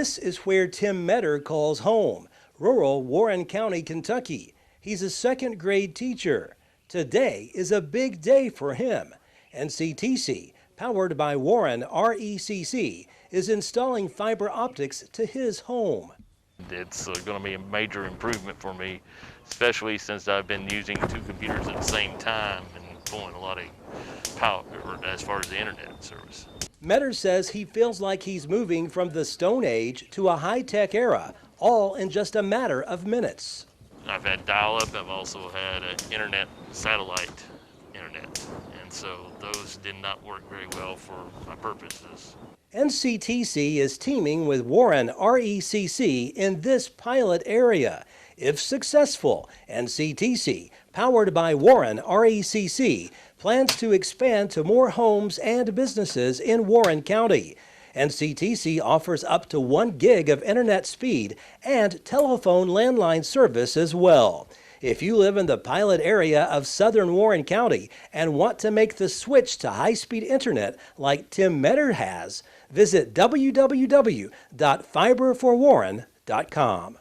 This is where Tim Metter calls home, rural Warren County, Kentucky. He's a second grade teacher. Today is a big day for him. NCTC, powered by Warren RECC, is installing fiber optics to his home. It's going to be a major improvement for me, especially since I've been using two computers at the same time and pulling a lot of power as far as the internet service. Metter says he feels like he's moving from the Stone Age to a high-tech era, all in just a matter of minutes. I've had dial-up, I've also had internet, satellite internet, and so those did not work very well for my purposes. NCTC is teaming with Warren RECC in this pilot area. If successful, NCTC, powered by Warren RECC, plans to expand to more homes and businesses in Warren County. NCTC offers up to 1 gig of internet speed and telephone landline service as well. If you live in the pilot area of southern Warren County and want to make the switch to high-speed internet like Tim Metter has, visit www.FiberForWarren.com.